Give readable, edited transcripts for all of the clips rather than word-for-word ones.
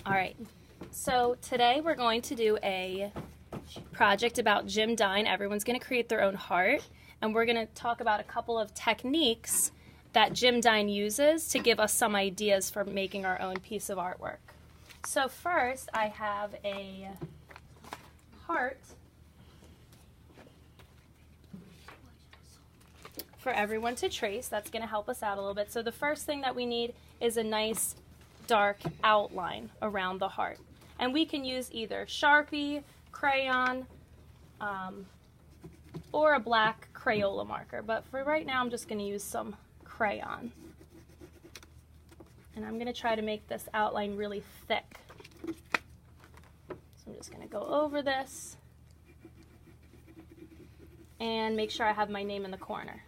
All right, so today we're going to do a project about Jim Dine. Everyone's going to create their own heart, and we're going to talk about a couple of techniques that Jim Dine uses to give us some ideas for making our own piece of artwork. So first, I have a heart for everyone to trace. That's going to help us out a little bit. So the first thing that we need is a nice dark outline around the heart. And we can use either Sharpie, crayon, or a black Crayola marker. But for right now, I'm just going to use some crayon. And I'm going to try to make this outline really thick. So I'm just going to go over this and make sure I have my name in the corner.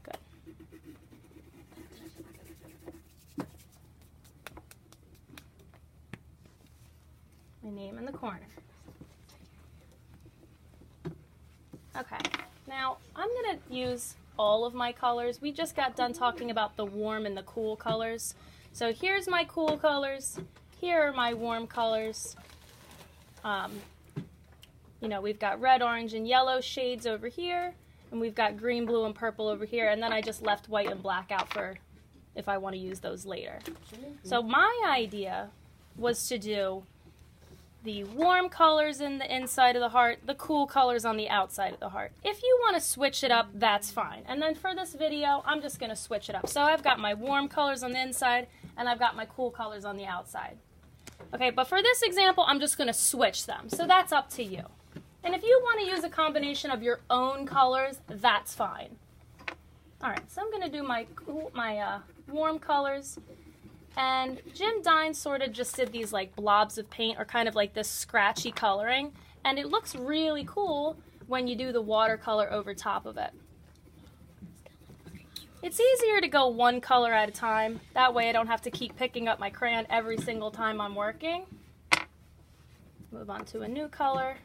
Good. My name in the corner. Okay, now I'm going to use all of my colors. We just got done talking about the warm and the cool colors. So here's my cool colors. Here are my warm colors. You know, we've got red, orange, and yellow shades over here, and we've got green, blue, and purple over here, and then I just left white and black out for if I want to use those later. So my idea was to do the warm colors in the inside of the heart, the cool colors on the outside of the heart. If you want to switch it up, that's fine. And then for this video, I'm just going to switch it up. So I've got my warm colors on the inside, and I've got my cool colors on the outside. Okay, but for this example, I'm just going to switch them. So that's up to you. And if you want to use a combination of your own colors, that's fine. All right, so I'm going to do my warm colors. And Jim Dine sort of just did these like blobs of paint or kind of like this scratchy coloring. And it looks really cool when you do the watercolor over top of it. It's easier to go one color at a time. That way I don't have to keep picking up my crayon every single time I'm working. Move on to a new color.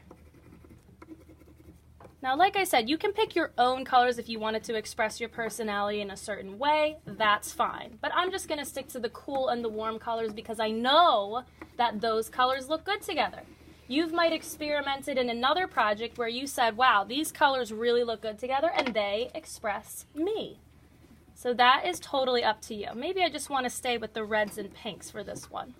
Now, like I said, you can pick your own colors if you wanted to express your personality in a certain way. That's fine. But I'm just going to stick to the cool and the warm colors because I know that those colors look good together. You might experimented in another project where you said, wow, these colors really look good together, and they express me. So that is totally up to you. Maybe I just want to stay with the reds and pinks for this one.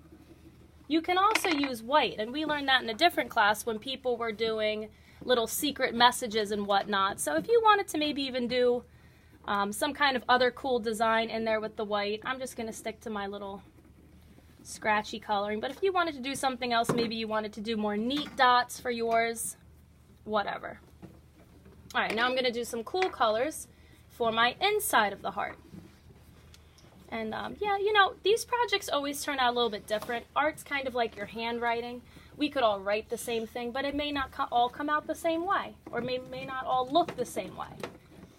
You can also use white, and we learned that in a different class when people were doing little secret messages and whatnot. So if you wanted to maybe even do some kind of other cool design in there with the white, I'm just going to stick to my little scratchy coloring. But if you wanted to do something else, maybe you wanted to do more neat dots for yours, whatever. All right, now I'm going to do some cool colors for my inside of the heart. And yeah, you know, these projects always turn out a little bit different. Art's kind of like your handwriting. We could all write the same thing, but it may not all come out the same way, or may not all look the same way.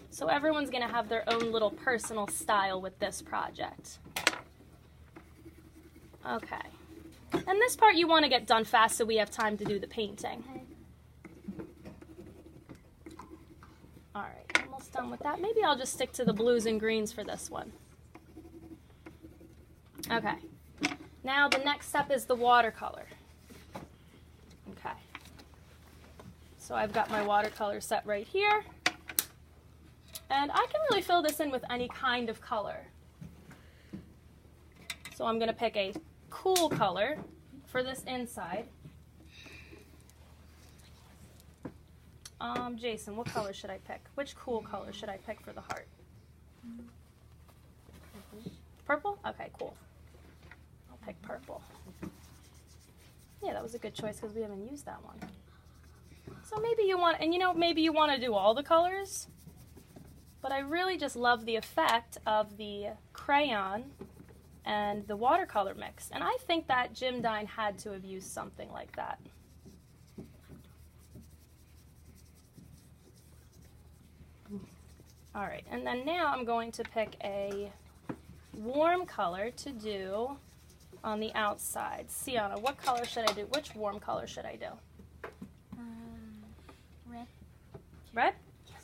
So everyone's going to have their own little personal style with this project. Okay. And this part you want to get done fast so we have time to do the painting. All right, almost done with that. Maybe I'll just stick to the blues and greens for this one. Okay. Now the next step is the watercolor. Okay, so I've got my watercolor set right here, and I can really fill this in with any kind of color. So I'm going to pick a cool color for this inside. Jason, what color should I pick? Which cool color should I pick for the heart? Purple? Okay, cool. I'll pick purple. Yeah, that was a good choice because we haven't used that one. So maybe you want, and you know, maybe you want to do all the colors, but I really just love the effect of the crayon and the watercolor mix. And I think that Jim Dine had to have used something like that. All right, and then now I'm going to pick a warm color to do on the outside. Sienna, what color should I do? Which warm color should I do? Red. Red? Yes.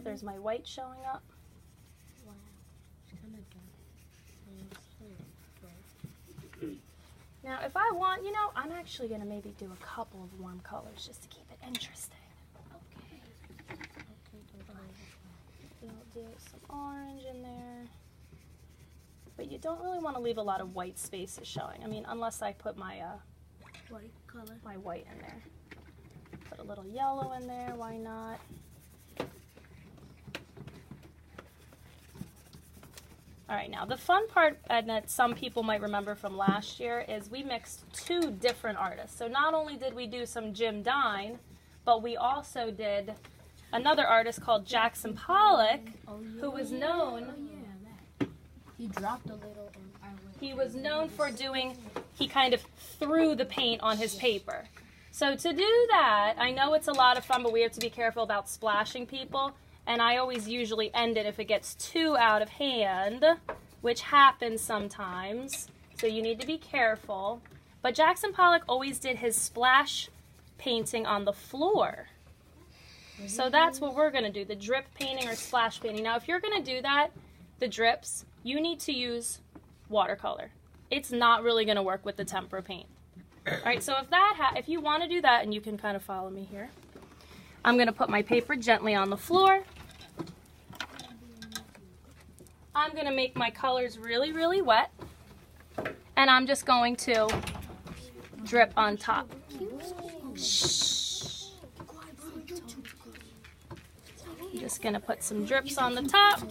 There's my white showing up. Wow. It's kind of dark. Now, if I want, you know, I'm actually going to maybe do a couple of warm colors just to keep it interesting. Okay. I'll do some orange in there. But you don't really want to leave a lot of white spaces showing. I mean, unless I put my White color. my white in there. Put a little yellow in there, why not? All right, now the fun part, and that some people might remember from last year, is we mixed two different artists. So not only did we do some Jim Dine, but we also did another artist called Jackson Pollock, who was known. He dropped a little. He was known for doing, he kind of threw the paint on his paper. So to do that, I know it's a lot of fun, but we have to be careful about splashing people. And I always usually end it if it gets too out of hand, which happens sometimes. So you need to be careful. But Jackson Pollock always did his splash painting on the floor. So that's what we're going to do, the drip painting or splash painting. Now, if you're going to do that, the drips, you need to use watercolor. It's not really going to work with the tempera paint. All right, so if you want to do that, and you can kind of follow me here, I'm going to put my paper gently on the floor. I'm going to make my colors really, really wet, and I'm just going to drip on top. Shh. I'm just going to put some drips on the top.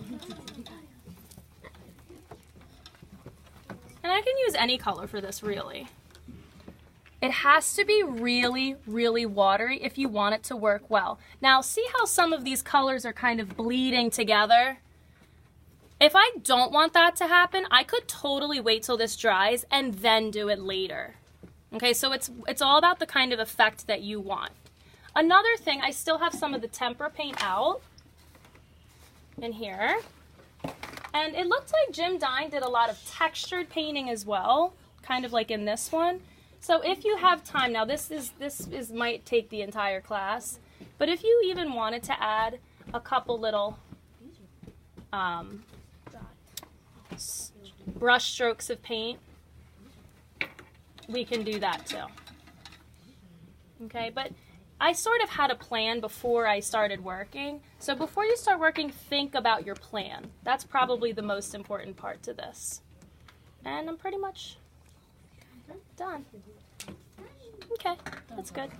And I can use any color for this, really. It has to be really, really watery if you want it to work well. Now, see how some of these colors are kind of bleeding together? If I don't want that to happen, I could totally wait till this dries and then do it later. Okay, so it's all about the kind of effect that you want. Another thing, I still have some of the tempera paint out in here. And it looked like Jim Dine did a lot of textured painting as well, kind of like in this one. So if you have time, now this might take the entire class, but if you even wanted to add a couple little brush strokes of paint, we can do that too. Okay, but I sort of had a plan before I started working. So before you start working, think about your plan. That's probably the most important part to this. And I'm pretty much done. Okay, that's good.